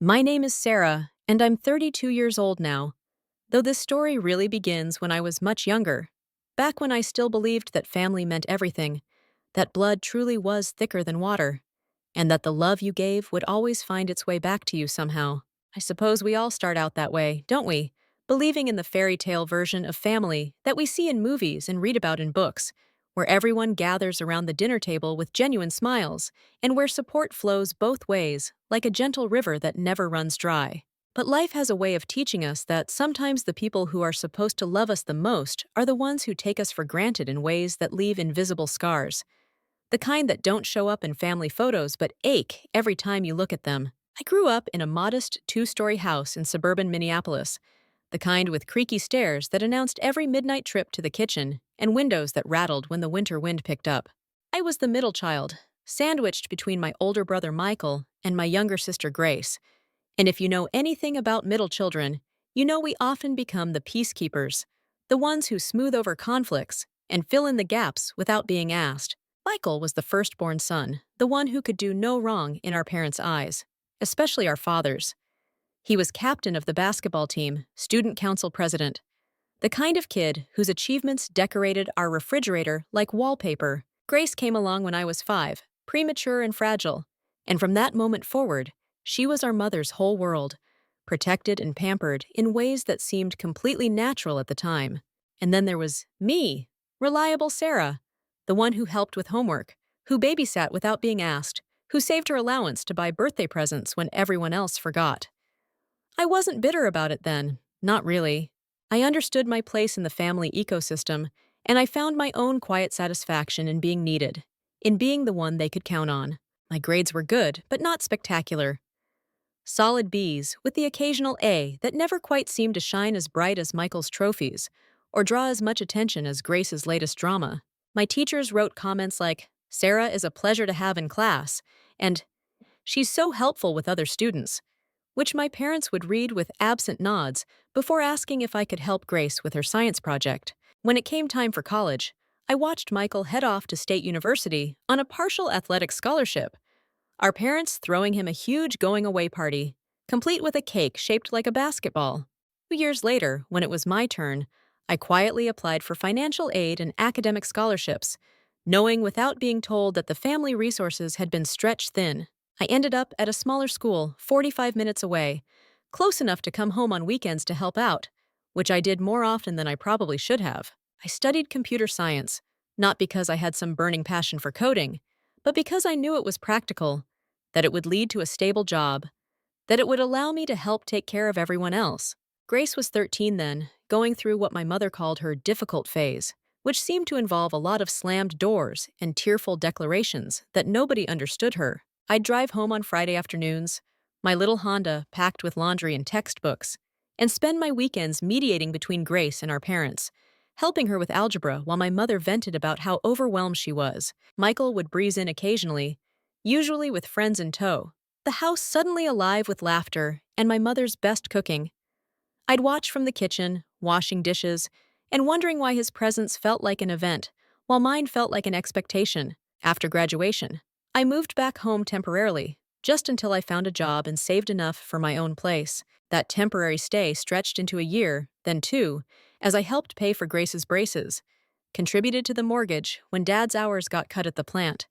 My name is Sarah, and I'm 32 years old now, though this story really begins when I was much younger, back when I still believed that family meant everything, that blood truly was thicker than water, and that the love you gave would always find its way back to you somehow. I suppose we all start out that way, don't we? Believing in the fairy tale version of family that we see in movies and read about in books, where everyone gathers around the dinner table with genuine smiles, and where support flows both ways, like a gentle river that never runs dry. But life has a way of teaching us that sometimes the people who are supposed to love us the most are the ones who take us for granted in ways that leave invisible scars. The kind that don't show up in family photos but ache every time you look at them. I grew up in a modest two-story house in suburban Minneapolis, the kind with creaky stairs that announced every midnight trip to the kitchen and windows that rattled when the winter wind picked up. I was the middle child, sandwiched between my older brother Michael and my younger sister Grace. And if you know anything about middle children, you know we often become the peacekeepers, the ones who smooth over conflicts and fill in the gaps without being asked. Michael was the firstborn son, the one who could do no wrong in our parents' eyes, especially our father's. He was captain of the basketball team, student council president, the kind of kid whose achievements decorated our refrigerator like wallpaper. Grace came along when I was 5, premature and fragile, and from that moment forward, she was our mother's whole world, protected and pampered in ways that seemed completely natural at the time. And then there was me, reliable Sarah, the one who helped with homework, who babysat without being asked, who saved her allowance to buy birthday presents when everyone else forgot. I wasn't bitter about it then, not really. I understood my place in the family ecosystem, and I found my own quiet satisfaction in being needed, in being the one they could count on. My grades were good, but not spectacular. Solid B's, with the occasional A that never quite seemed to shine as bright as Michael's trophies, or draw as much attention as Grace's latest drama. My teachers wrote comments like, "Sarah is a pleasure to have in class," and "She's so helpful with other students," which my parents would read with absent nods before asking if I could help Grace with her science project. When it came time for college, I watched Michael head off to State University on a partial athletic scholarship, our parents throwing him a huge going-away party, complete with a cake shaped like a basketball. 2 years later, when it was my turn, I quietly applied for financial aid and academic scholarships, knowing without being told that the family resources had been stretched thin. I ended up at a smaller school, 45 minutes away, close enough to come home on weekends to help out, which I did more often than I probably should have. I studied computer science, not because I had some burning passion for coding, but because I knew it was practical, that it would lead to a stable job, that it would allow me to help take care of everyone else. Grace was 13 then, going through what my mother called her difficult phase, which seemed to involve a lot of slammed doors and tearful declarations that nobody understood her. I'd drive home on Friday afternoons, my little Honda packed with laundry and textbooks, and spend my weekends mediating between Grace and our parents, helping her with algebra while my mother vented about how overwhelmed she was. Michael would breeze in occasionally, usually with friends in tow, the house suddenly alive with laughter and my mother's best cooking. I'd watch from the kitchen, washing dishes, and wondering why his presence felt like an event, while mine felt like an expectation. After graduation, I moved back home temporarily, just until I found a job and saved enough for my own place. That temporary stay stretched into a year, then 2, as I helped pay for Grace's braces, contributed to the mortgage when Dad's hours got cut at the plant,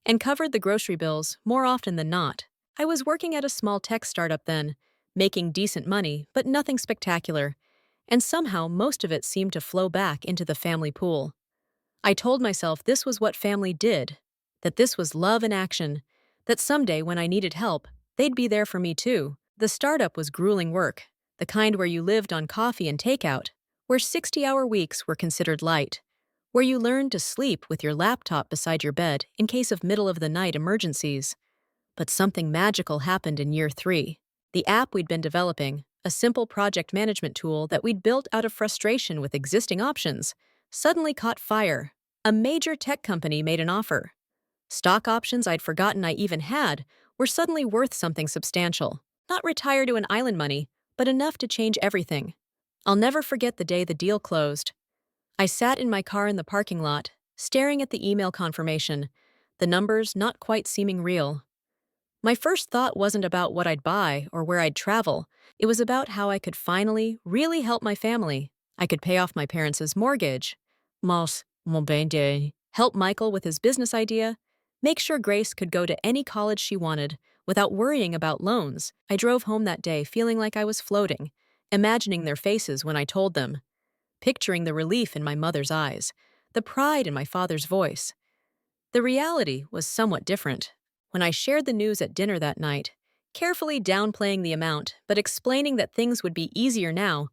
and covered the grocery bills more often than not. I was working at a small tech startup then, making decent money, but nothing spectacular, and somehow most of it seemed to flow back into the family pool. I told myself this was what family did, that this was love in action, that someday when I needed help, they'd be there for me too. The startup was grueling work, the kind where you lived on coffee and takeout, where 60-hour weeks were considered light, where you learned to sleep with your laptop beside your bed in case of middle-of-the-night emergencies. But something magical happened in year 3. The app we'd been developing, a simple project management tool that we'd built out of frustration with existing options, suddenly caught fire. A major tech company made an offer. Stock options I'd forgotten I even had were suddenly worth something substantial. Not retire to an island money, but enough to change everything. I'll never forget the day the deal closed. I sat in my car in the parking lot, staring at the email confirmation, the numbers not quite seeming real. My first thought wasn't about what I'd buy or where I'd travel. It was about how I could finally really help my family. I could pay off my parents' mortgage. Mon ben de. Help Michael with his business idea. Make sure Grace could go to any college she wanted without worrying about loans. I drove home that day feeling like I was floating, imagining their faces when I told them, picturing the relief in my mother's eyes, the pride in my father's voice. The reality was somewhat different. When I shared the news at dinner that night, carefully downplaying the amount but explaining that things would be easier now,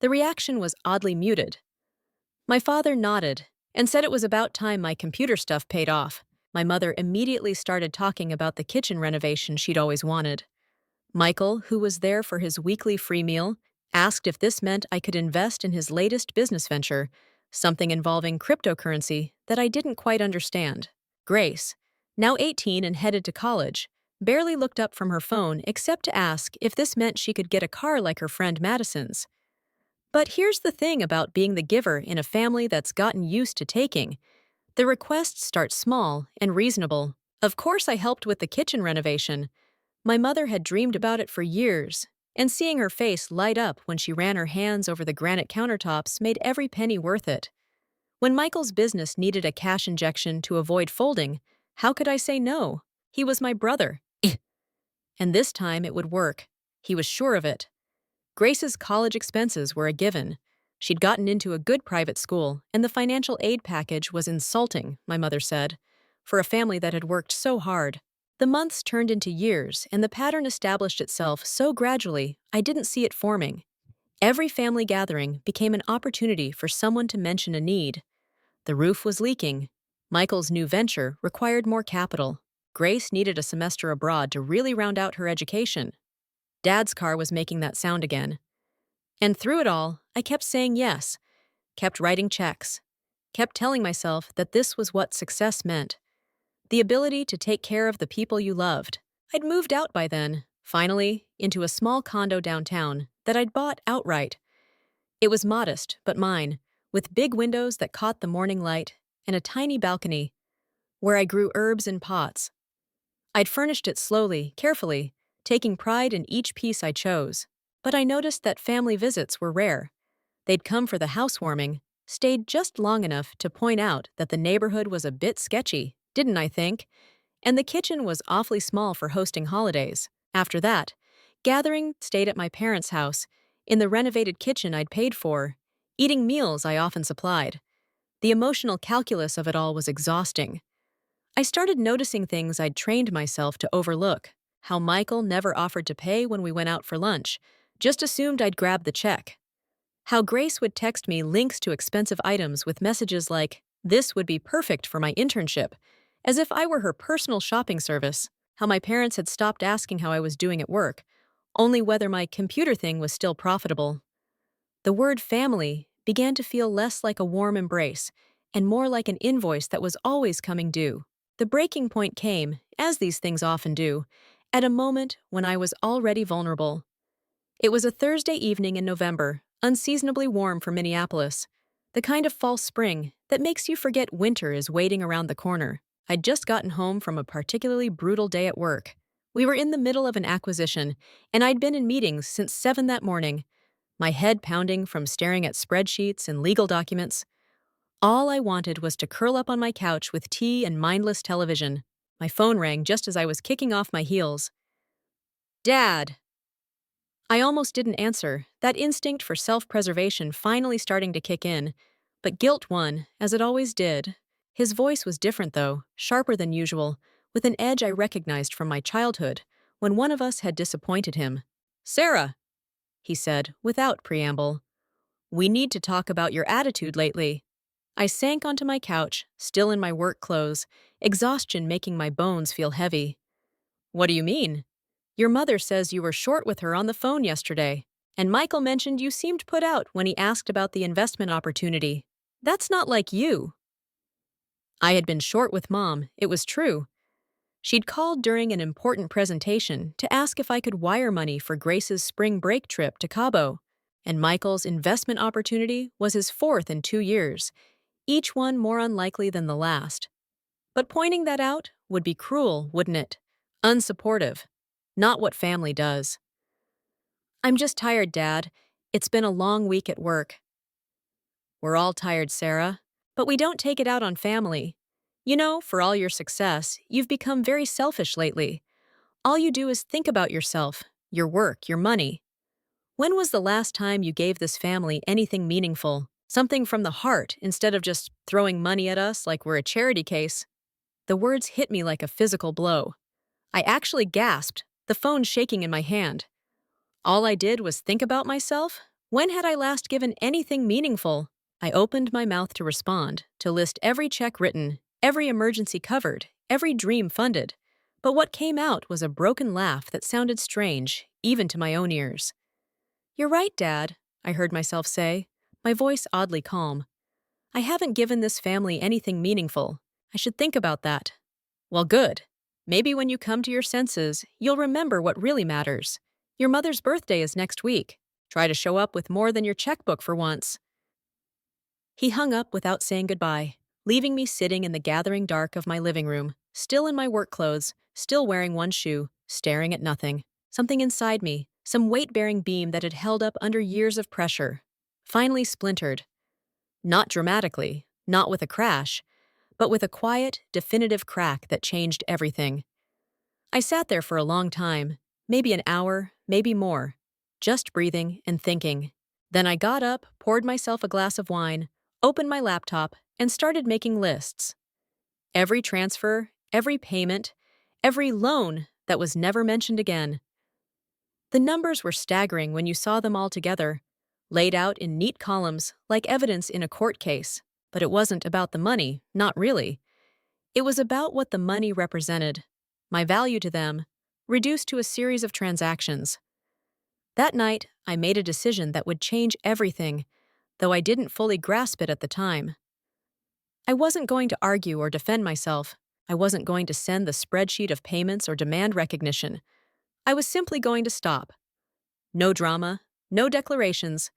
the reaction was oddly muted. My father nodded and said it was about time my computer stuff paid off. My mother immediately started talking about the kitchen renovation she'd always wanted. Michael, who was there for his weekly free meal, asked if this meant I could invest in his latest business venture, something involving cryptocurrency that I didn't quite understand. Grace, now 18 and headed to college, barely looked up from her phone except to ask if this meant she could get a car like her friend Madison's. But here's the thing about being the giver in a family that's gotten used to taking. The requests start small and reasonable. Of course, I helped with the kitchen renovation. My mother had dreamed about it for years, and seeing her face light up when she ran her hands over the granite countertops made every penny worth it. When Michael's business needed a cash injection to avoid folding, how could I say no? He was my brother. And this time it would work. He was sure of it. Grace's college expenses were a given. She'd gotten into a good private school, and the financial aid package was insulting, my mother said, for a family that had worked so hard. The months turned into years, and the pattern established itself so gradually I didn't see it forming. Every family gathering became an opportunity for someone to mention a need. The roof was leaking. Michael's new venture required more capital. Grace needed a semester abroad to really round out her education. Dad's car was making that sound again. And through it all, I kept saying yes, kept writing checks, kept telling myself that this was what success meant. The ability to take care of the people you loved. I'd moved out by then, finally, into a small condo downtown that I'd bought outright. It was modest, but mine, with big windows that caught the morning light and a tiny balcony where I grew herbs in pots. I'd furnished it slowly, carefully, taking pride in each piece I chose. But I noticed that family visits were rare. They'd come for the housewarming, stayed just long enough to point out that the neighborhood was a bit sketchy, didn't I think? And the kitchen was awfully small for hosting holidays. After that, gathering stayed at my parents' house, in the renovated kitchen I'd paid for, eating meals I often supplied. The emotional calculus of it all was exhausting. I started noticing things I'd trained myself to overlook. How Michael never offered to pay when we went out for lunch, just assumed I'd grab the check. How Grace would text me links to expensive items with messages like, "This would be perfect for my internship," as if I were her personal shopping service. How my parents had stopped asking how I was doing at work, only whether my computer thing was still profitable. The word family began to feel less like a warm embrace and more like an invoice that was always coming due. The breaking point came, as these things often do, at a moment when I was already vulnerable. It was a Thursday evening in November, unseasonably warm for Minneapolis, the kind of false spring that makes you forget winter is waiting around the corner. I'd just gotten home from a particularly brutal day at work. We were in the middle of an acquisition, and I'd been in meetings since 7 that morning, my head pounding from staring at spreadsheets and legal documents. All I wanted was to curl up on my couch with tea and mindless television. My phone rang just as I was kicking off my heels. "Dad!" I almost didn't answer, that instinct for self-preservation finally starting to kick in, but guilt won, as it always did. His voice was different though, sharper than usual, with an edge I recognized from my childhood, when one of us had disappointed him. "Sarah," he said, without preamble, "we need to talk about your attitude lately." I sank onto my couch, still in my work clothes, exhaustion making my bones feel heavy. "What do you mean? Your mother says you were short with her on the phone yesterday, and Michael mentioned you seemed put out when he asked about the investment opportunity. That's not like you." I had been short with Mom, it was true. She'd called during an important presentation to ask if I could wire money for Grace's spring break trip to Cabo, and Michael's investment opportunity was his fourth in 2 years, each one more unlikely than the last. But pointing that out would be cruel, wouldn't it? Unsupportive. Not what family does. I'm just tired, Dad. It's been a long week at work. We're all tired, Sarah. But we don't take it out on family. You know, for all your success, you've become very selfish lately. All you do is think about yourself, your work, your money. When was the last time you gave this family anything meaningful? Something from the heart instead of just throwing money at us like we're a charity case? The words hit me like a physical blow. I actually gasped, the phone shaking in my hand. All I did was think about myself? When had I last given anything meaningful? I opened my mouth to respond, to list every check written, every emergency covered, every dream funded. But what came out was a broken laugh that sounded strange, even to my own ears. You're right, Dad, I heard myself say, my voice oddly calm. I haven't given this family anything meaningful. I should think about that. Well, good. Maybe when you come to your senses, you'll remember what really matters. Your mother's birthday is next week. Try to show up with more than your checkbook for once. He hung up without saying goodbye, leaving me sitting in the gathering dark of my living room, still in my work clothes, still wearing one shoe, staring at nothing. Something inside me, some weight-bearing beam that had held up under years of pressure, finally splintered. Not dramatically, not with a crash, but with a quiet, definitive crack that changed everything. I sat there for a long time, maybe an hour, maybe more, just breathing and thinking. Then I got up, poured myself a glass of wine, opened my laptop, and started making lists. Every transfer, every payment, every loan that was never mentioned again. The numbers were staggering when you saw them all together, laid out in neat columns like evidence in a court case. But it wasn't about the money, not really. It was about what the money represented, my value to them, reduced to a series of transactions. That night, I made a decision that would change everything, though I didn't fully grasp it at the time. I wasn't going to argue or defend myself. I wasn't going to send the spreadsheet of payments or demand recognition. I was simply going to stop. No drama, no declarations,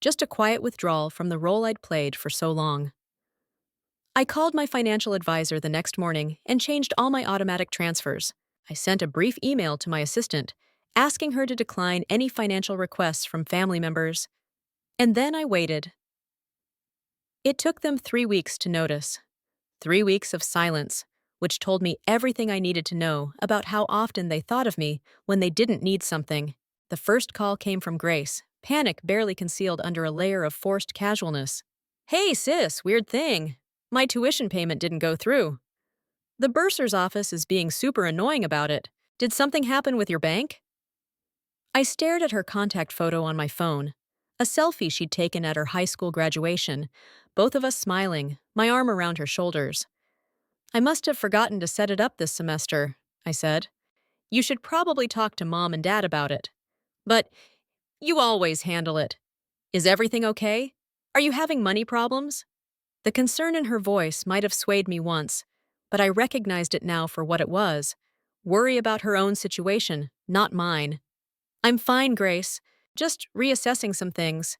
just a quiet withdrawal from the role I'd played for so long. I called my financial advisor the next morning and changed all my automatic transfers. I sent a brief email to my assistant, asking her to decline any financial requests from family members. And then I waited. It took them 3 weeks to notice. 3 weeks of silence, which told me everything I needed to know about how often they thought of me when they didn't need something. The first call came from Grace, panic barely concealed under a layer of forced casualness. Hey, sis, weird thing. My tuition payment didn't go through. The bursar's office is being super annoying about it. Did something happen with your bank? I stared at her contact photo on my phone, a selfie she'd taken at her high school graduation, both of us smiling, my arm around her shoulders. I must have forgotten to set it up this semester, I said. You should probably talk to Mom and Dad about it. But you always handle it. Is everything okay? Are you having money problems? The concern in her voice might have swayed me once, but I recognized it now for what it was. Worry about her own situation, not mine. I'm fine, Grace. Just reassessing some things.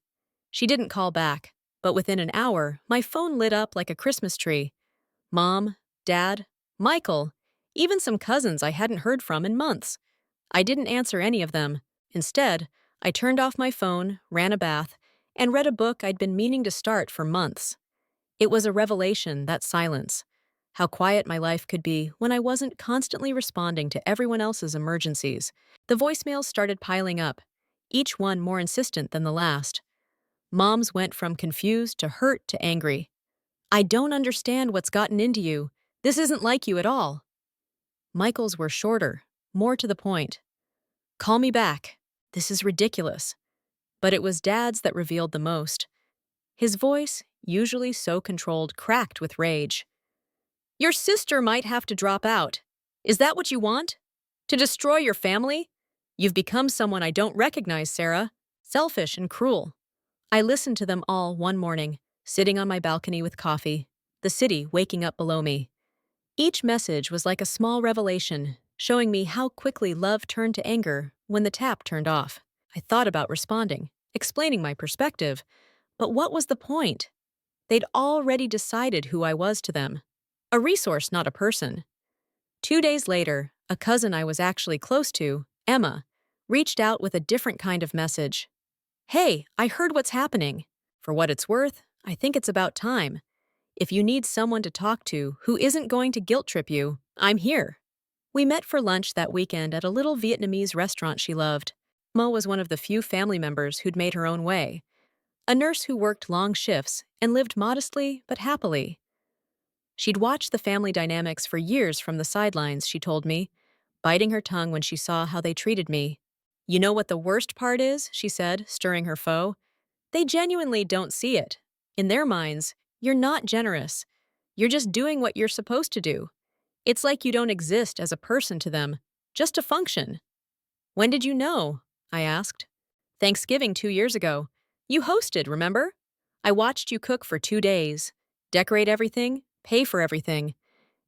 She didn't call back, but within an hour, my phone lit up like a Christmas tree. Mom, Dad, Michael, even some cousins I hadn't heard from in months. I didn't answer any of them. Instead, I turned off my phone, ran a bath, and read a book I'd been meaning to start for months. It was a revelation, that silence. How quiet my life could be when I wasn't constantly responding to everyone else's emergencies. The voicemails started piling up, each one more insistent than the last. Mom's went from confused to hurt to angry. I don't understand what's gotten into you. This isn't like you at all. Michael's were shorter, more to the point. Call me back. This is ridiculous. But it was Dad's that revealed the most. His voice, usually so controlled, cracked with rage. Your sister might have to drop out. Is that what you want? To destroy your family? You've become someone I don't recognize, Sarah. Selfish and cruel. I listened to them all one morning, sitting on my balcony with coffee, the city waking up below me. Each message was like a small revelation, showing me how quickly love turned to anger when the tap turned off. I thought about responding, explaining my perspective, but what was the point? They'd already decided who I was to them. A resource, not a person. 2 days later, A cousin I was actually close to, Emma, reached out with a different kind of message. Hey, I heard what's happening. For what it's worth, I think it's about time. If you need someone to talk to who isn't going to guilt trip you, I'm here. We met for lunch that weekend at a little Vietnamese restaurant she loved. Emma was one of the few family members who'd made her own way, a nurse who worked long shifts and lived modestly but happily. She'd watched the family dynamics for years from the sidelines, she told me, biting her tongue when she saw how they treated me. You know what the worst part is, she said, stirring her foe? They genuinely don't see it. In their minds, you're not generous. You're just doing what you're supposed to do. It's like you don't exist as a person to them, just to function. When did you know? I asked. Thanksgiving 2 years ago. You hosted, remember? I watched you cook for 2 days, decorate everything, pay for everything.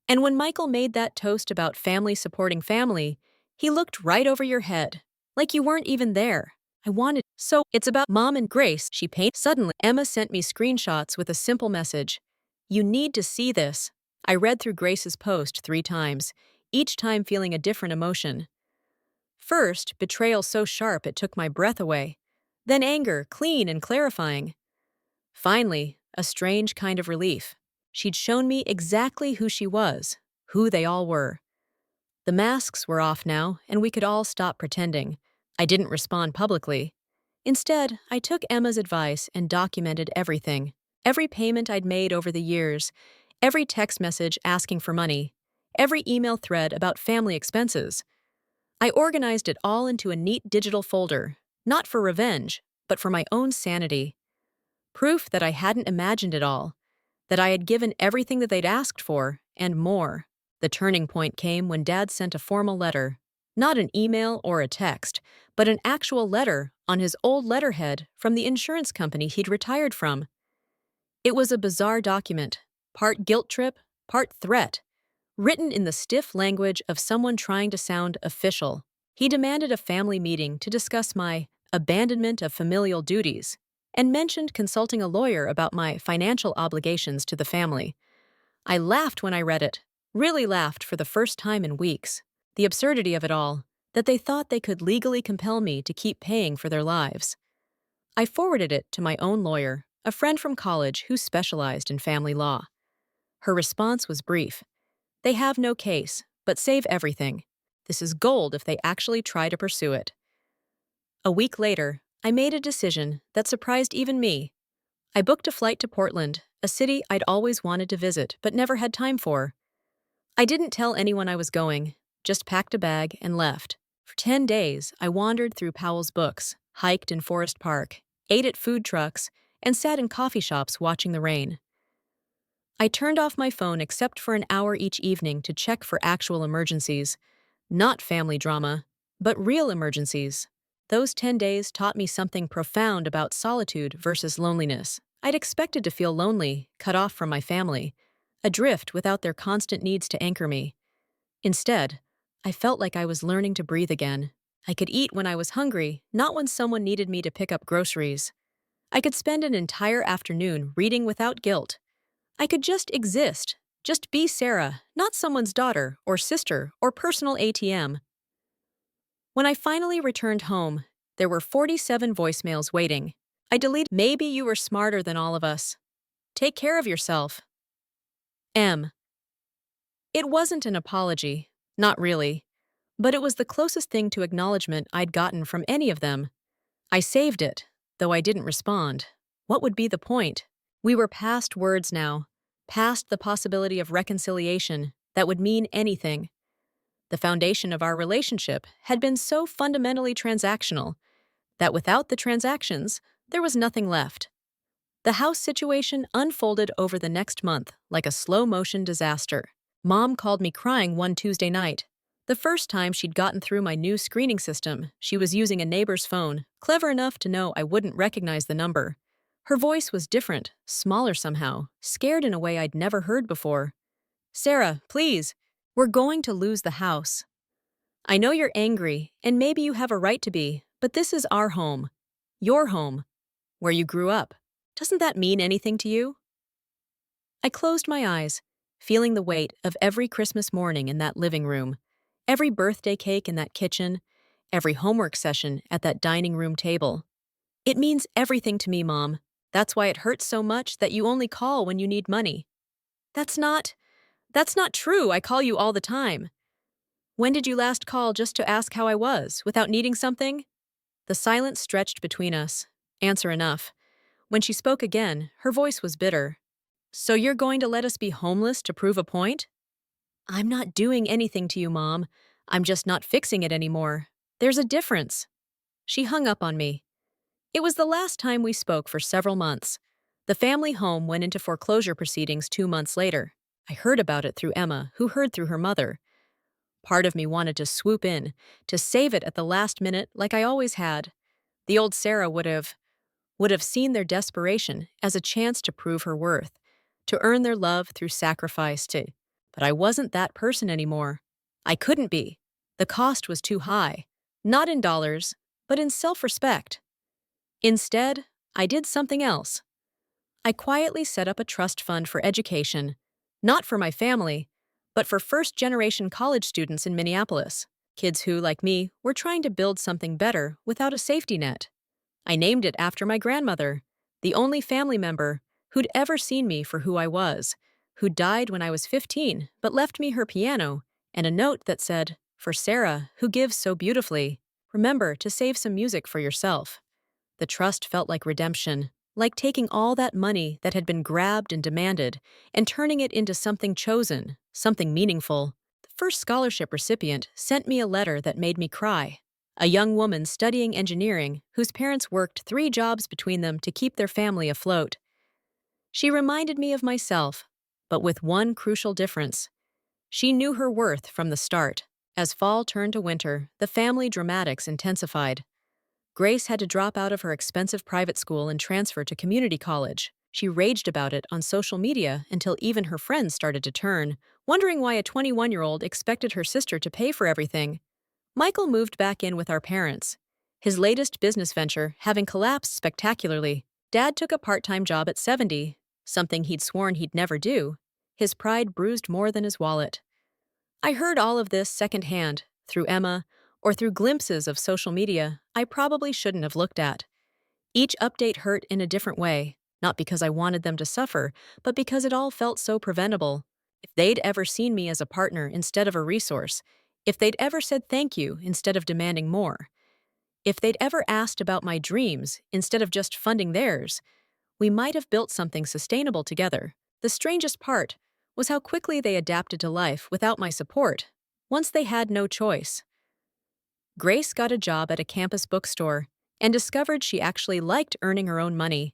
And when Michael made that toast about family supporting family, he looked right over your head, like you weren't even there. I wanted. So, it's about Mom and Grace, she painted. Suddenly, Emma sent me screenshots with a simple message. You need to see this. I read through Grace's post 3 times, each time feeling a different emotion. First, betrayal so sharp it took my breath away. Then anger, clean and clarifying. Finally, a strange kind of relief. She'd shown me exactly who she was, who they all were. The masks were off now, and we could all stop pretending. I didn't respond publicly. Instead, I took Emma's advice and documented everything. Every payment I'd made over the years, every text message asking for money, every email thread about family expenses. I organized it all into a neat digital folder, not for revenge, but for my own sanity. Proof that I hadn't imagined it all, that I had given everything that they'd asked for, and more. The turning point came when Dad sent a formal letter. Not an email or a text, but an actual letter on his old letterhead from the insurance company he'd retired from. It was a bizarre document, part guilt trip, part threat, written in the stiff language of someone trying to sound official. He demanded a family meeting to discuss my abandonment of familial duties and mentioned consulting a lawyer about my financial obligations to the family. I laughed when I read it, really laughed for the first time in weeks. The absurdity of it all, that they thought they could legally compel me to keep paying for their lives. I forwarded it to my own lawyer, a friend from college who specialized in family law. Her response was brief. They have no case, but save everything. This is gold if they actually try to pursue it. A week later, I made a decision that surprised even me. I booked a flight to Portland, a city I'd always wanted to visit but never had time for. I didn't tell anyone I was going, just packed a bag and left. For 10 days, I wandered through Powell's books, hiked in Forest Park, ate at food trucks, and sat in coffee shops watching the rain. I turned off my phone except for an hour each evening to check for actual emergencies. Not family drama, but real emergencies. Those 10 days taught me something profound about solitude versus loneliness. I'd expected to feel lonely, cut off from my family, adrift without their constant needs to anchor me. Instead, I felt like I was learning to breathe again. I could eat when I was hungry, not when someone needed me to pick up groceries. I could spend an entire afternoon reading without guilt. I could just exist, just be Sarah, not someone's daughter or sister or personal ATM. When I finally returned home, there were 47 voicemails waiting. I deleted. Maybe you were smarter than all of us. Take care of yourself. M. It wasn't an apology, not really, but it was the closest thing to acknowledgement I'd gotten from any of them. I saved it, though I didn't respond. What would be the point? We were past words now, past the possibility of reconciliation that would mean anything. The foundation of our relationship had been so fundamentally transactional that without the transactions, there was nothing left. The house situation unfolded over the next month like a slow-motion disaster. Mom called me crying one Tuesday night. The first time she'd gotten through my new screening system, she was using a neighbor's phone, clever enough to know I wouldn't recognize the number. Her voice was different, smaller somehow, scared in a way I'd never heard before. Sarah, please, we're going to lose the house. I know you're angry, and maybe you have a right to be, but this is our home. Your home. Where you grew up. Doesn't that mean anything to you? I closed my eyes, feeling the weight of every Christmas morning in that living room, Every birthday cake in that kitchen, every homework session at that dining room table. It means everything to me, Mom. That's why it hurts so much that you only call when you need money. That's not, that's not true. I call you all the time. When did you last call just to ask how I was, without needing something? The silence stretched between us. Answer enough. When she spoke again, her voice was bitter. So you're going to let us be homeless to prove a point? I'm not doing anything to you, Mom. I'm just not fixing it anymore. There's a difference. She hung up on me. It was the last time we spoke for several months. The family home went into foreclosure proceedings 2 months later. I heard about it through Emma, who heard through her mother. Part of me wanted to swoop in, to save it at the last minute like I always had. The old Sarah would have seen their desperation as a chance to prove her worth, to earn their love through sacrifice to. But I wasn't that person anymore. I couldn't be. The cost was too high. Not in dollars, but in self-respect. Instead, I did something else. I quietly set up a trust fund for education, not for my family, but for first-generation college students in Minneapolis, kids who, like me, were trying to build something better without a safety net. I named it after my grandmother, the only family member who'd ever seen me for who I was, who died when I was 15 but left me her piano and a note that said, "For Sarah, who gives so beautifully, remember to save some music for yourself." The trust felt like redemption, like taking all that money that had been grabbed and demanded and turning it into something chosen, something meaningful. The first scholarship recipient sent me a letter that made me cry. A young woman studying engineering whose parents worked 3 jobs between them to keep their family afloat. She reminded me of myself, but with one crucial difference. She knew her worth from the start. As fall turned to winter, the family dramatics intensified. Grace had to drop out of her expensive private school and transfer to community college. She raged about it on social media until even her friends started to turn, wondering why a 21-year-old expected her sister to pay for everything. Michael moved back in with our parents, his latest business venture having collapsed spectacularly. Dad took a part-time job at 70, something he'd sworn he'd never do. His pride bruised more than his wallet. I heard all of this secondhand, through Emma, or through glimpses of social media I probably shouldn't have looked at. Each update hurt in a different way, not because I wanted them to suffer, but because it all felt so preventable. If they'd ever seen me as a partner instead of a resource, if they'd ever said thank you instead of demanding more, if they'd ever asked about my dreams instead of just funding theirs, we might have built something sustainable together. The strangest part was how quickly they adapted to life without my support, once they had no choice. Grace got a job at a campus bookstore and discovered she actually liked earning her own money.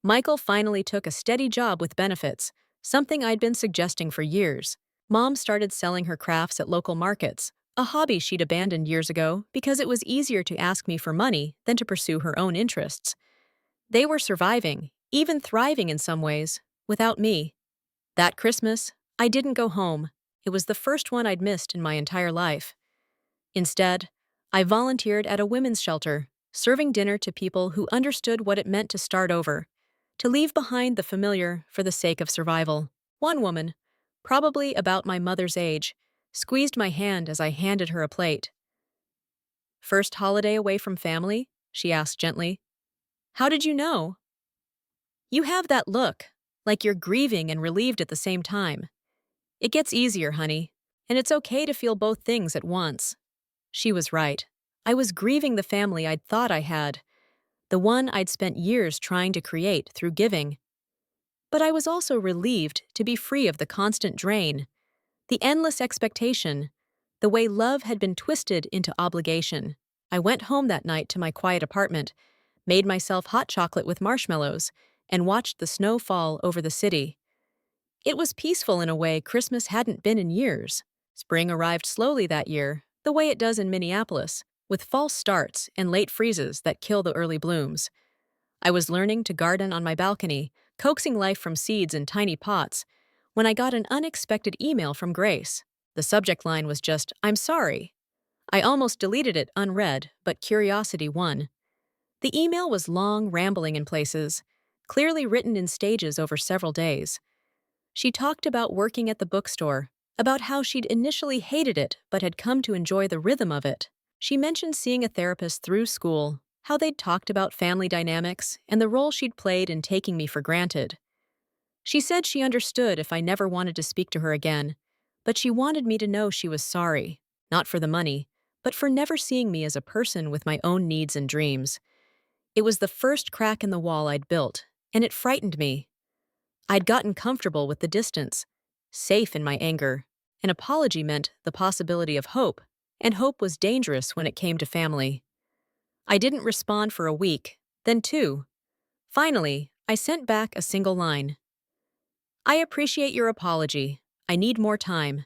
Michael finally took a steady job with benefits, something I'd been suggesting for years. Mom started selling her crafts at local markets, a hobby she'd abandoned years ago because it was easier to ask me for money than to pursue her own interests. They were surviving, even thriving in some ways, without me. That Christmas, I didn't go home. It was the first one I'd missed in my entire life. Instead, I volunteered at a women's shelter, serving dinner to people who understood what it meant to start over, to leave behind the familiar for the sake of survival. One woman, probably about my mother's age, squeezed my hand as I handed her a plate. "First holiday away from family?" she asked gently. "How did you know?" "You have that look, like you're grieving and relieved at the same time. It gets easier, honey, and it's okay to feel both things at once." She was right. I was grieving the family I'd thought I had, the one I'd spent years trying to create through giving. But I was also relieved to be free of the constant drain, the endless expectation, the way love had been twisted into obligation. I went home that night to my quiet apartment, made myself hot chocolate with marshmallows, and watched the snow fall over the city. It was peaceful in a way Christmas hadn't been in years. Spring arrived slowly that year, the way it does in Minneapolis, with false starts and late freezes that kill the early blooms. I was learning to garden on my balcony, coaxing life from seeds in tiny pots, when I got an unexpected email from Grace. The subject line was just, "I'm sorry." I almost deleted it unread, but curiosity won. The email was long, rambling in places, clearly written in stages over several days. She talked about working at the bookstore, about how she'd initially hated it but had come to enjoy the rhythm of it. She mentioned seeing a therapist through school, how they'd talked about family dynamics, and the role she'd played in taking me for granted. She said she understood if I never wanted to speak to her again, but she wanted me to know she was sorry, not for the money, but for never seeing me as a person with my own needs and dreams. It was the first crack in the wall I'd built, and it frightened me. I'd gotten comfortable with the distance, safe in my anger. An apology meant the possibility of hope, and hope was dangerous when it came to family. I didn't respond for a week, then two. Finally, I sent back a single line. I appreciate your apology. I need more time.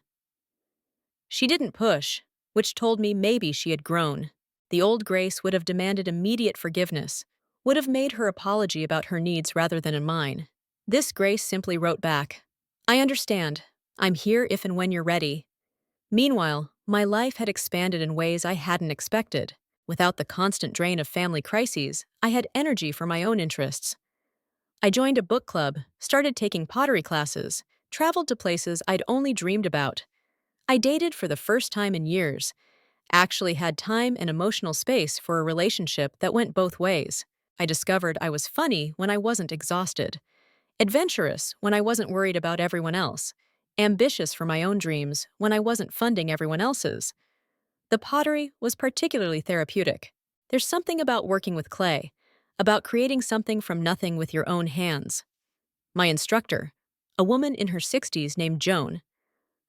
She didn't push, which told me maybe she had grown. The old Grace would have demanded immediate forgiveness, would have made her apology about her needs rather than in mine. This Grace simply wrote back, I understand. I'm here if and when you're ready. Meanwhile, my life had expanded in ways I hadn't expected. Without the constant drain of family crises, I had energy for my own interests. I joined a book club, started taking pottery classes, traveled to places I'd only dreamed about. I dated for the first time in years, actually had time and emotional space for a relationship that went both ways. I discovered I was funny when I wasn't exhausted, adventurous when I wasn't worried about everyone else, ambitious for my own dreams when I wasn't funding everyone else's. The pottery was particularly therapeutic. There's something about working with clay, about creating something from nothing with your own hands. My instructor, a woman in her 60s named Joan,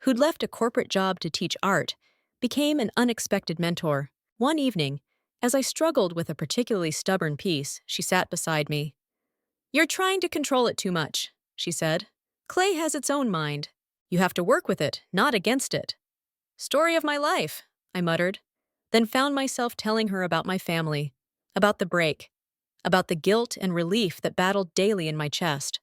who'd left a corporate job to teach art, became an unexpected mentor. One evening, as I struggled with a particularly stubborn piece, she sat beside me. You're trying to control it too much, she said. Clay has its own mind. You have to work with it, not against it. Story of my life, I muttered, then found myself telling her about my family, about the break, about the guilt and relief that battled daily in my chest.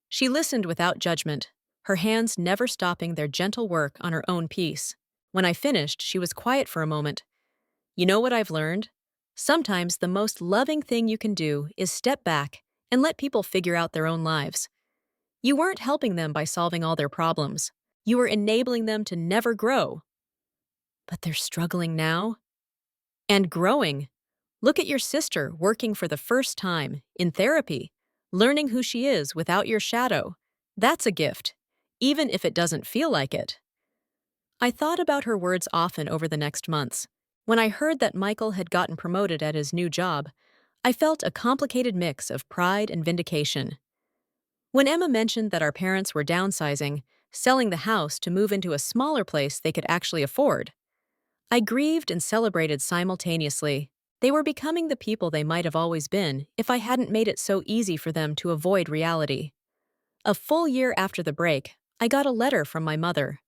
She listened without judgment, her hands never stopping their gentle work on her own piece. When I finished, she was quiet for a moment. You know what I've learned? Sometimes the most loving thing you can do is step back and let people figure out their own lives. You weren't helping them by solving all their problems. You were enabling them to never grow. But they're struggling now. And growing. Look at your sister working for the first time, in therapy, learning who she is without your shadow. That's a gift, even if it doesn't feel like it. I thought about her words often over the next months. When I heard that Michael had gotten promoted at his new job, I felt a complicated mix of pride and vindication. When Emma mentioned that our parents were downsizing, selling the house to move into a smaller place they could actually afford, I grieved and celebrated simultaneously. They were becoming the people they might have always been if I hadn't made it so easy for them to avoid reality. A full year after the break, I got a letter from my mother.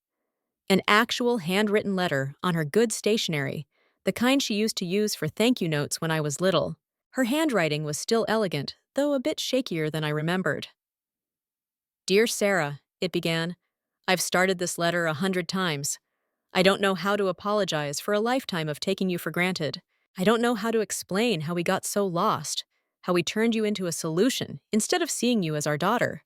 An actual handwritten letter on her good stationery, the kind she used to use for thank you notes when I was little. Her handwriting was still elegant, though a bit shakier than I remembered. Dear Sarah, it began, I've started this letter 100 times. I don't know how to apologize for a lifetime of taking you for granted. I don't know how to explain how we got so lost, how we turned you into a solution instead of seeing you as our daughter.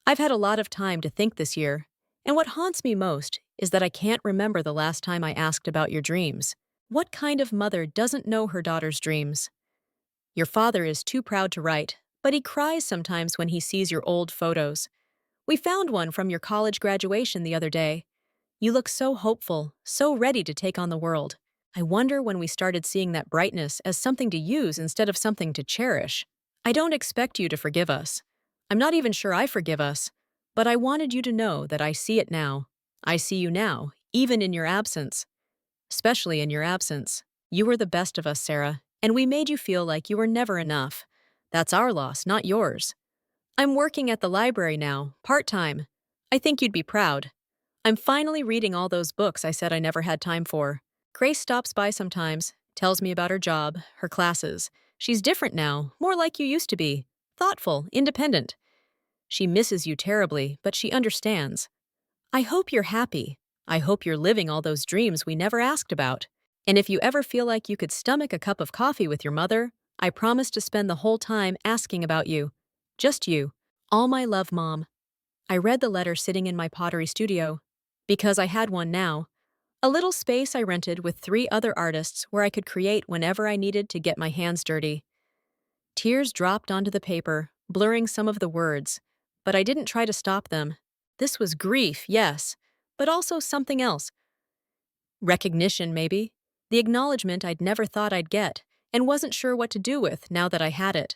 I've had a lot of time to think this year, and what haunts me most is that I can't remember the last time I asked about your dreams. What kind of mother doesn't know her daughter's dreams? Your father is too proud to write, but he cries sometimes when he sees your old photos. We found one from your college graduation the other day. You look so hopeful, so ready to take on the world. I wonder when we started seeing that brightness as something to use instead of something to cherish. I don't expect you to forgive us. I'm not even sure I forgive us, but I wanted you to know that I see it now. I see you now, even in your absence. Especially in your absence. You were the best of us, Sarah, and we made you feel like you were never enough. That's our loss, not yours. I'm working at the library now, part-time. I think you'd be proud. I'm finally reading all those books I said I never had time for. Grace stops by sometimes, tells me about her job, her classes. She's different now, more like you used to be. Thoughtful, independent. She misses you terribly, but she understands. I hope you're happy. I hope you're living all those dreams we never asked about. And if you ever feel like you could stomach a cup of coffee with your mother, I promise to spend the whole time asking about you. Just you. All my love, Mom. I read the letter sitting in my pottery studio. Because I had one now, a little space I rented with 3 other artists where I could create whenever I needed to get my hands dirty. Tears dropped onto the paper, blurring some of the words, but I didn't try to stop them. This was grief, yes, but also something else. Recognition, maybe. The acknowledgement I'd never thought I'd get, and wasn't sure what to do with now that I had it.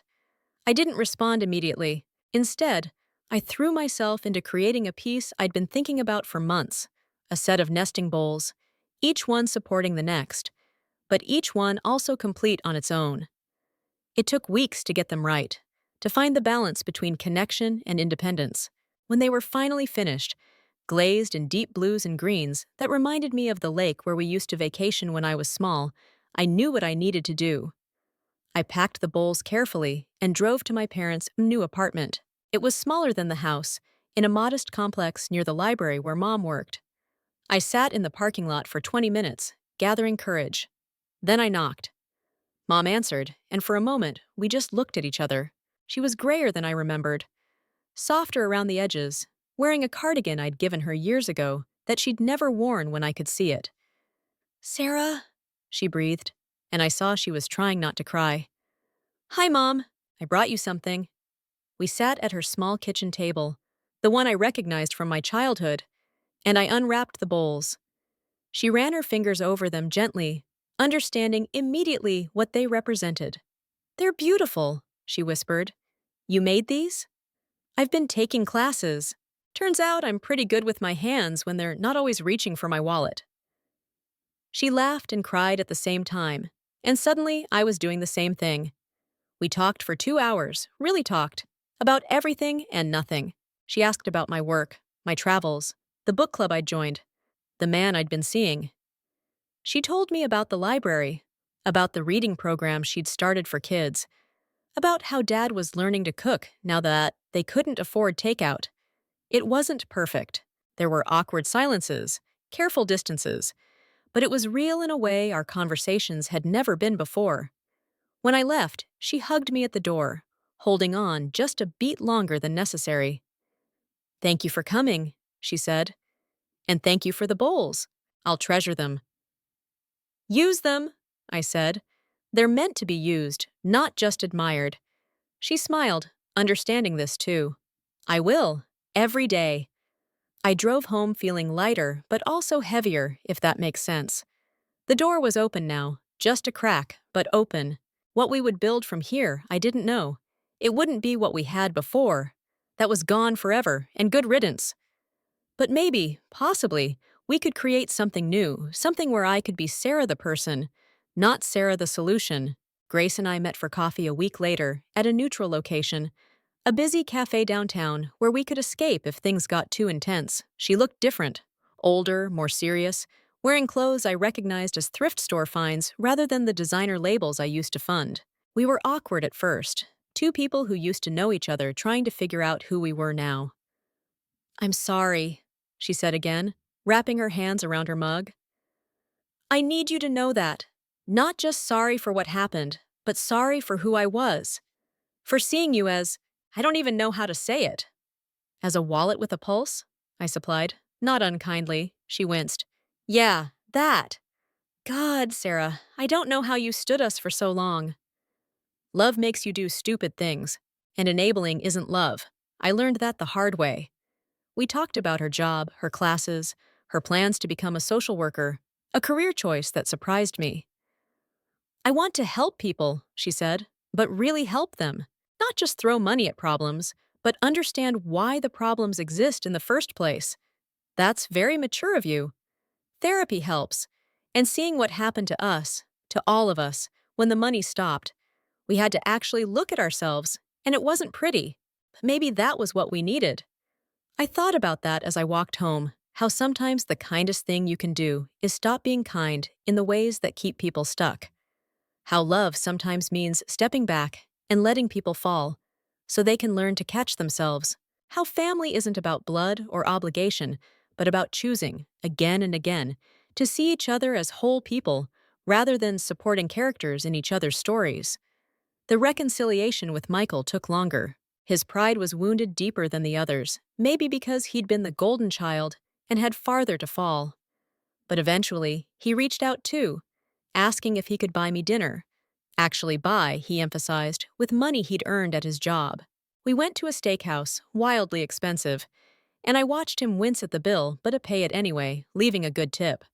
I didn't respond immediately. Instead, I threw myself into creating a piece I'd been thinking about for months, a set of nesting bowls, each one supporting the next, but each one also complete on its own. It took weeks to get them right, to find the balance between connection and independence. When they were finally finished, glazed in deep blues and greens that reminded me of the lake where we used to vacation when I was small, I knew what I needed to do. I packed the bowls carefully and drove to my parents' new apartment. It was smaller than the house, in a modest complex near the library where Mom worked. I sat in the parking lot for 20 minutes, gathering courage. Then I knocked. Mom answered, and for a moment, we just looked at each other. She was grayer than I remembered, softer around the edges, wearing a cardigan I'd given her years ago that she'd never worn when I could see it. "Sarah," she breathed, and I saw she was trying not to cry. "Hi, Mom. I brought you something." We sat at her small kitchen table, the one I recognized from my childhood, and I unwrapped the bowls. She ran her fingers over them gently, understanding immediately what they represented. "They're beautiful," she whispered. "You made these?" "I've been taking classes. Turns out I'm pretty good with my hands when they're not always reaching for my wallet." She laughed and cried at the same time, and suddenly I was doing the same thing. We talked for 2 hours, really talked, about everything and nothing. She asked about my work, my travels, the book club I'd joined, the man I'd been seeing. She told me about the library, about the reading program she'd started for kids, about how Dad was learning to cook now that they couldn't afford takeout. It wasn't perfect. There were awkward silences, careful distances, but it was real in a way our conversations had never been before. When I left, she hugged me at the door, holding on just a beat longer than necessary. "Thank you for coming," she said. "And thank you for the bowls. I'll treasure them." "Use them," I said. "They're meant to be used, not just admired." She smiled, understanding this too. "I will, every day." I drove home feeling lighter, but also heavier, if that makes sense. The door was open now, just a crack, but open. What we would build from here, I didn't know. It wouldn't be what we had before. That was gone forever, and good riddance. But maybe, possibly, we could create something new, something where I could be Sarah the person, not Sarah the solution. Grace and I met for coffee a week later, at a neutral location, a busy cafe downtown where we could escape if things got too intense. She looked different, older, more serious, wearing clothes I recognized as thrift store finds rather than the designer labels I used to fund. We were awkward at first, two people who used to know each other trying to figure out who we were now. "I'm sorry," she said again, wrapping her hands around her mug. "I need you to know that. Not just sorry for what happened, but sorry for who I was. For seeing you as, I don't even know how to say it." "As a wallet with a pulse?" I supplied. Not unkindly. She winced. "Yeah, that. God, Sarah, I don't know how you stood us for so long." Love makes you do stupid things, and enabling isn't love. I learned that the hard way. We talked about her job, her classes, her plans to become a social worker, a career choice that surprised me. "I want to help people," she said, "but really help them. Not just throw money at problems, but understand why the problems exist in the first place." "That's very mature of you." "Therapy helps. And seeing what happened to all of us, when the money stopped, we had to actually look at ourselves, and it wasn't pretty. But maybe that was what we needed." I thought about that as I walked home, how sometimes the kindest thing you can do is stop being kind in the ways that keep people stuck. How love sometimes means stepping back and letting people fall, so they can learn to catch themselves. How family isn't about blood or obligation, but about choosing, again and again, to see each other as whole people, rather than supporting characters in each other's stories. The reconciliation with Michael took longer. His pride was wounded deeper than the others, maybe because he'd been the golden child and had farther to fall. But eventually, he reached out too, asking if he could buy me dinner. Actually buy, he emphasized, with money he'd earned at his job. We went to a steakhouse, wildly expensive, and I watched him wince at the bill but pay it anyway, leaving a good tip.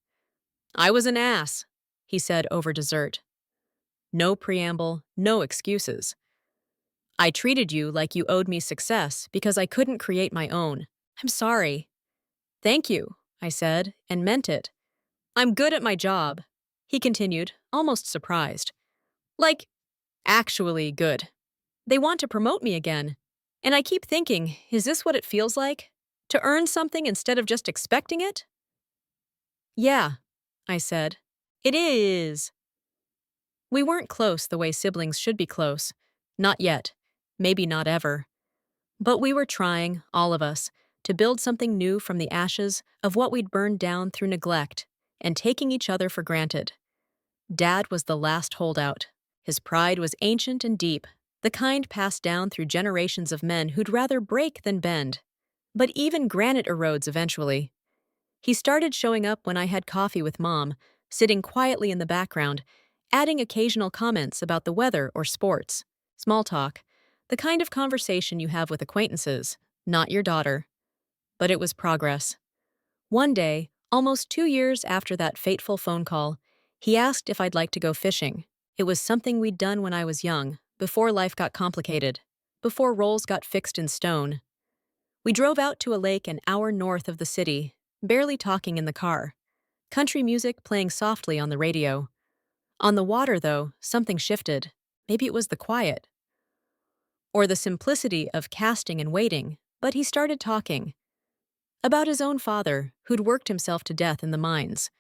"I was an ass," he said over dessert. No preamble, no excuses. "I treated you like you owed me success because I couldn't create my own. I'm sorry." "Thank you," I said, and meant it. "I'm good at my job," he continued, almost surprised. "Like, actually good. They want to promote me again. And I keep thinking, is this what it feels like? To earn something instead of just expecting it?" "Yeah," I said. "It is." We weren't close the way siblings should be close. Not yet. Maybe not ever. But we were trying, all of us, to build something new from the ashes of what we'd burned down through neglect and taking each other for granted. Dad was the last holdout. His pride was ancient and deep, the kind passed down through generations of men who'd rather break than bend. But even granite erodes eventually. He started showing up when I had coffee with Mom, sitting quietly in the background, adding occasional comments about the weather or sports. Small talk, the kind of conversation you have with acquaintances, not your daughter. But it was progress. One day, almost 2 years after that fateful phone call, he asked if I'd like to go fishing. It was something we'd done when I was young, before life got complicated, before roles got fixed in stone. We drove out to a lake an hour north of the city, barely talking in the car. Country music playing softly on the radio. On the water, though, something shifted. Maybe it was the quiet. Or the simplicity of casting and waiting, but he started talking. About his own father, who'd worked himself to death in the mines.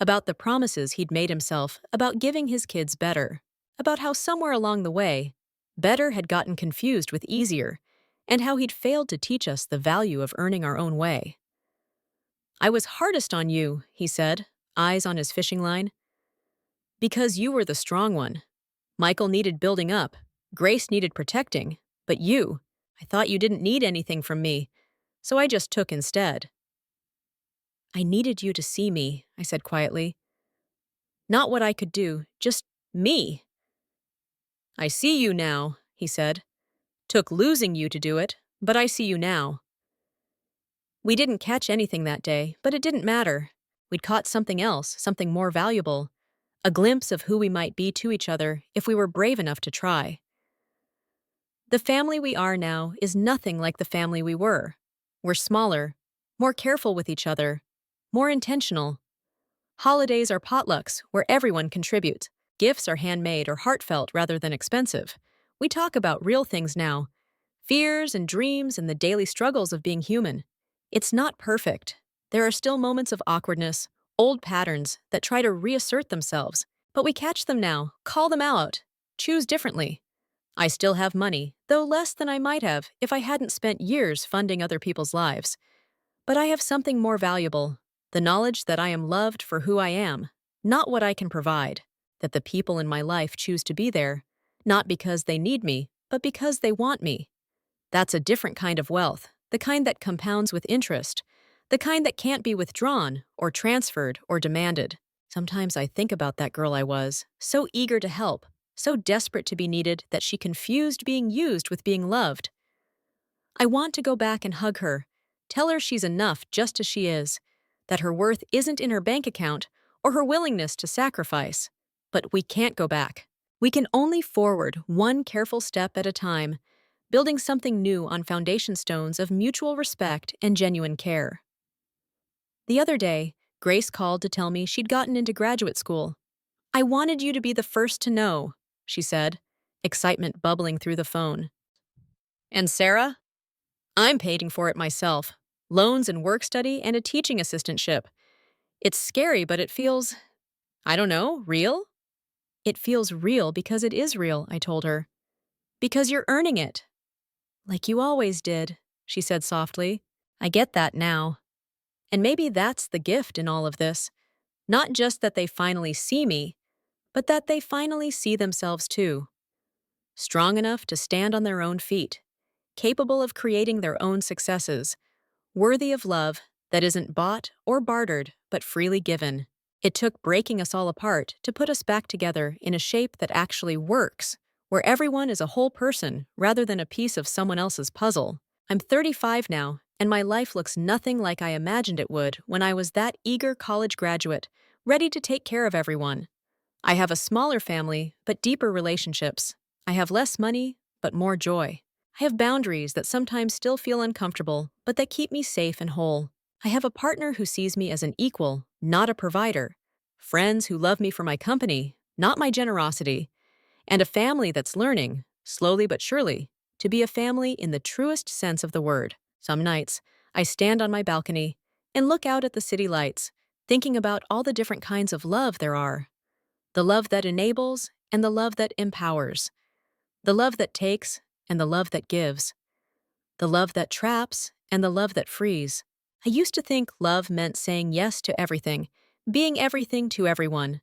About the promises he'd made himself about giving his kids better. About how somewhere along the way, better had gotten confused with easier, and how he'd failed to teach us the value of earning our own way. "I was hardest on you," he said, eyes on his fishing line. "Because you were the strong one. Michael needed building up, Grace needed protecting, but you, I thought you didn't need anything from me, so I just took instead." "I needed you to see me," I said quietly. "Not what I could do, just me." "I see you now," he said. "Took losing you to do it, but I see you now." We didn't catch anything that day, but it didn't matter. We'd caught something else, something more valuable. A glimpse of who we might be to each other if we were brave enough to try. The family we are now is nothing like the family we were. We're smaller, more careful with each other, more intentional. Holidays are potlucks where everyone contributes. Gifts are handmade or heartfelt rather than expensive. We talk about real things now, fears and dreams and the daily struggles of being human. It's not perfect. There are still moments of awkwardness, old patterns that try to reassert themselves, but we catch them now, call them out, choose differently. I still have money, though less than I might have if I hadn't spent years funding other people's lives. But I have something more valuable, the knowledge that I am loved for who I am, not what I can provide, that the people in my life choose to be there, not because they need me, but because they want me. That's a different kind of wealth, the kind that compounds with interest, the kind that can't be withdrawn or transferred or demanded. Sometimes I think about that girl I was, so eager to help, so desperate to be needed that she confused being used with being loved. I want to go back and hug her, tell her she's enough just as she is, that her worth isn't in her bank account or her willingness to sacrifice. But we can't go back. We can only forward one careful step at a time, building something new on foundation stones of mutual respect and genuine care. The other day, Grace called to tell me she'd gotten into graduate school. "I wanted you to be the first to know," she said, excitement bubbling through the phone. "And Sarah? I'm paying for it myself. Loans and work study and a teaching assistantship. It's scary, but it feels, I don't know, real?" "It feels real because it is real," I told her. "Because you're earning it." "Like you always did," she said softly. "I get that now. And maybe that's the gift in all of this. Not just that they finally see me, but that they finally see themselves too. Strong enough to stand on their own feet, capable of creating their own successes, worthy of love that isn't bought or bartered, but freely given. It took breaking us all apart to put us back together in a shape that actually works, where everyone is a whole person rather than a piece of someone else's puzzle. I'm 35 now, and my life looks nothing like I imagined it would when I was that eager college graduate, ready to take care of everyone. I have a smaller family, but deeper relationships. I have less money, but more joy. I have boundaries that sometimes still feel uncomfortable, but that keep me safe and whole. I have a partner who sees me as an equal, not a provider. Friends who love me for my company, not my generosity. And a family that's learning, slowly but surely, to be a family in the truest sense of the word. Some nights, I stand on my balcony and look out at the city lights, thinking about all the different kinds of love there are. The love that enables and the love that empowers. The love that takes and the love that gives. The love that traps and the love that frees. I used to think love meant saying yes to everything, being everything to everyone.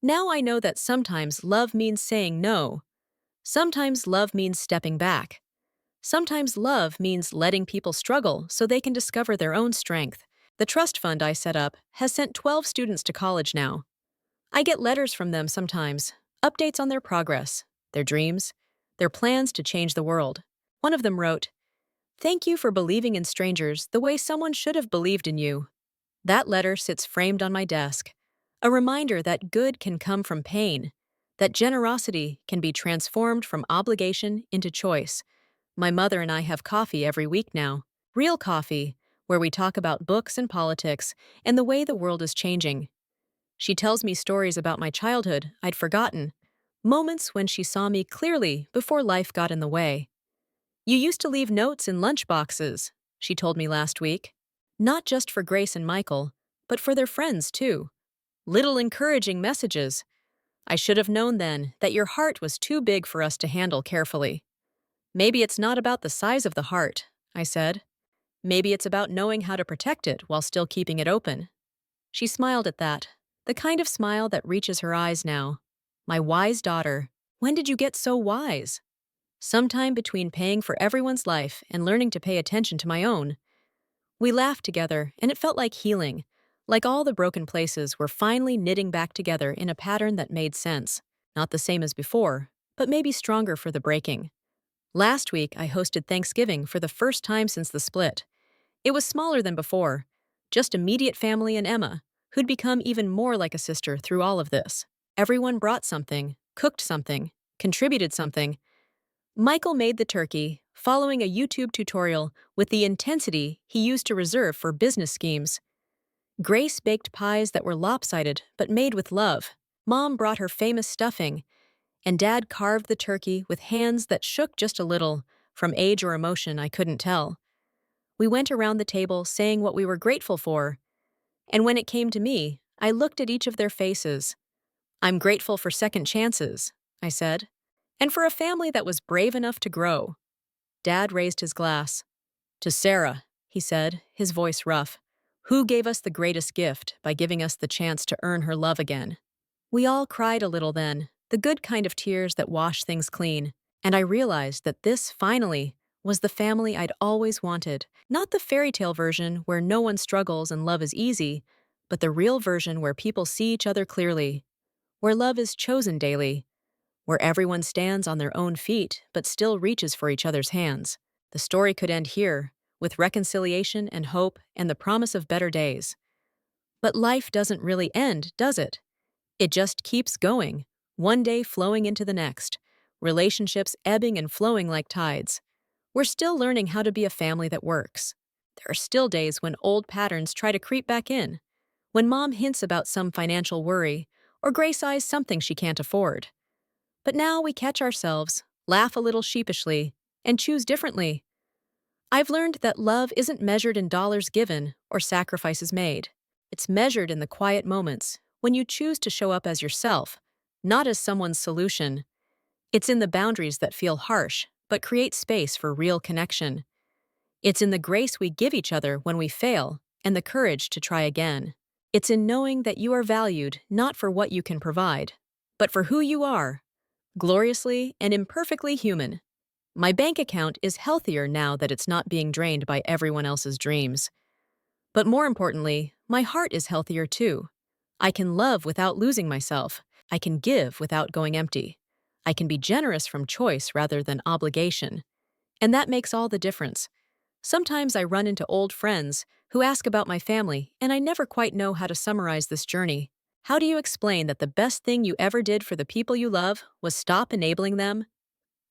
Now I know that sometimes love means saying no. Sometimes love means stepping back. Sometimes love means letting people struggle so they can discover their own strength. The trust fund I set up has sent 12 students to college now. I get letters from them sometimes, updates on their progress, their dreams, their plans to change the world. One of them wrote, "Thank you for believing in strangers the way someone should have believed in you." That letter sits framed on my desk, a reminder that good can come from pain, that generosity can be transformed from obligation into choice. My mother and I have coffee every week now, real coffee, where we talk about books and politics and the way the world is changing. She tells me stories about my childhood I'd forgotten, moments when she saw me clearly before life got in the way. "You used to leave notes in lunch boxes," she told me last week. "Not just for Grace and Michael, but for their friends, too. Little encouraging messages. I should have known then that your heart was too big for us to handle carefully." "Maybe it's not about the size of the heart," I said. "Maybe it's about knowing how to protect it while still keeping it open." She smiled at that, the kind of smile that reaches her eyes now. My wise daughter, when did you get so wise? Sometime between paying for everyone's life and learning to pay attention to my own. We laughed together, and it felt like healing, like all the broken places were finally knitting back together in a pattern that made sense. Not the same as before, but maybe stronger for the breaking. Last week, I hosted Thanksgiving for the first time since the split. It was smaller than before, just immediate family and Emma, who'd become even more like a sister through all of this. Everyone brought something, cooked something, contributed something. Michael made the turkey, following a YouTube tutorial with the intensity he used to reserve for business schemes. Grace baked pies that were lopsided but made with love. Mom brought her famous stuffing, and Dad carved the turkey with hands that shook just a little, from age or emotion I couldn't tell. We went around the table saying what we were grateful for, and when it came to me, I looked at each of their faces. "I'm grateful for second chances," I said, "and for a family that was brave enough to grow." Dad raised his glass. "To Sarah," he said, his voice rough, "who gave us the greatest gift by giving us the chance to earn her love again." We all cried a little then, the good kind of tears that wash things clean, and I realized that this, finally, was the family I'd always wanted. Not the fairy tale version where no one struggles and love is easy, but the real version where people see each other clearly, where love is chosen daily, where everyone stands on their own feet but still reaches for each other's hands. The story could end here, with reconciliation and hope and the promise of better days. But life doesn't really end, does it? It just keeps going, one day flowing into the next, relationships ebbing and flowing like tides. We're still learning how to be a family that works. There are still days when old patterns try to creep back in, when Mom hints about some financial worry, or Grace eyes something she can't afford. But now we catch ourselves, laugh a little sheepishly, and choose differently. I've learned that love isn't measured in dollars given or sacrifices made. It's measured in the quiet moments, when you choose to show up as yourself, not as someone's solution. It's in the boundaries that feel harsh, but create space for real connection. It's in the grace we give each other when we fail, and the courage to try again. It's in knowing that you are valued not for what you can provide, but for who you are, gloriously and imperfectly human. My bank account is healthier now that it's not being drained by everyone else's dreams. But more importantly, my heart is healthier too. I can love without losing myself. I can give without going empty. I can be generous from choice rather than obligation. And that makes all the difference. Sometimes I run into old friends who ask about my family, and I never quite know how to summarize this journey. How do you explain that the best thing you ever did for the people you love was stop enabling them?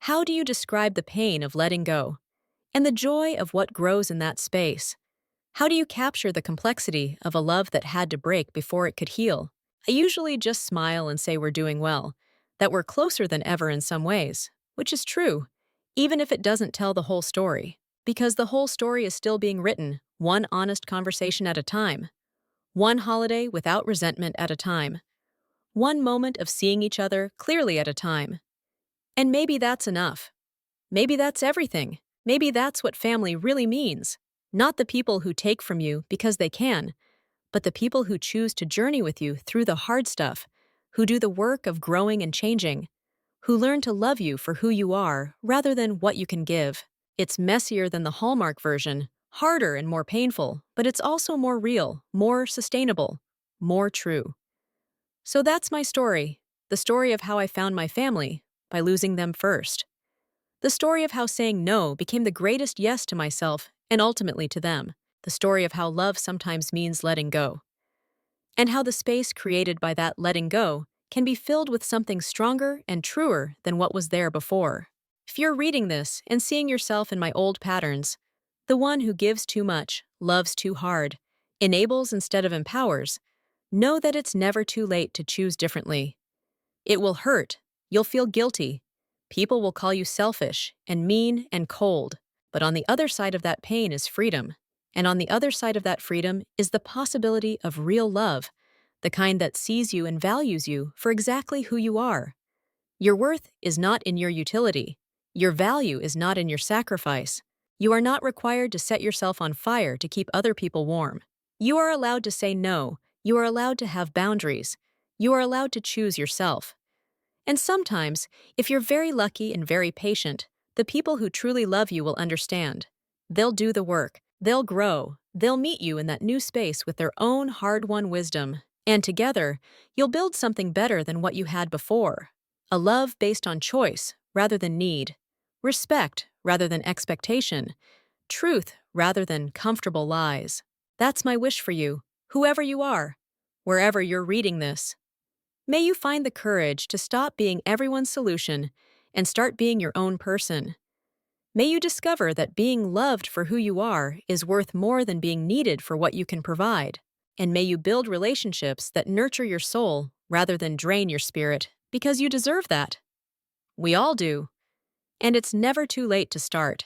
How do you describe the pain of letting go and the joy of what grows in that space? How do you capture the complexity of a love that had to break before it could heal? I usually just smile and say we're doing well, that we're closer than ever in some ways, which is true, even if it doesn't tell the whole story. Because the whole story is still being written, one honest conversation at a time, one holiday without resentment at a time, one moment of seeing each other clearly at a time. And maybe that's enough. Maybe that's everything. Maybe that's what family really means. Not the people who take from you because they can, but the people who choose to journey with you through the hard stuff, who do the work of growing and changing, who learn to love you for who you are rather than what you can give. It's messier than the Hallmark version, harder and more painful, but it's also more real, more sustainable, more true. So that's my story, the story of how I found my family by losing them first. The story of how saying no became the greatest yes to myself and ultimately to them. The story of how love sometimes means letting go. And how the space created by that letting go can be filled with something stronger and truer than what was there before. If you're reading this and seeing yourself in my old patterns, the one who gives too much, loves too hard, enables instead of empowers, know that it's never too late to choose differently. It will hurt. You'll feel guilty. People will call you selfish and mean and cold. But on the other side of that pain is freedom. And on the other side of that freedom is the possibility of real love, the kind that sees you and values you for exactly who you are. Your worth is not in your utility. Your value is not in your sacrifice. You are not required to set yourself on fire to keep other people warm. You are allowed to say no. You are allowed to have boundaries. You are allowed to choose yourself. And sometimes, if you're very lucky and very patient, the people who truly love you will understand. They'll do the work. They'll grow. They'll meet you in that new space with their own hard-won wisdom. And together, you'll build something better than what you had before. A love based on choice rather than need. Respect rather than expectation. Truth rather than comfortable lies. That's my wish for you, whoever you are, wherever you're reading this. May you find the courage to stop being everyone's solution and start being your own person. May you discover that being loved for who you are is worth more than being needed for what you can provide. And may you build relationships that nurture your soul rather than drain your spirit, because you deserve that. We all do. And it's never too late to start.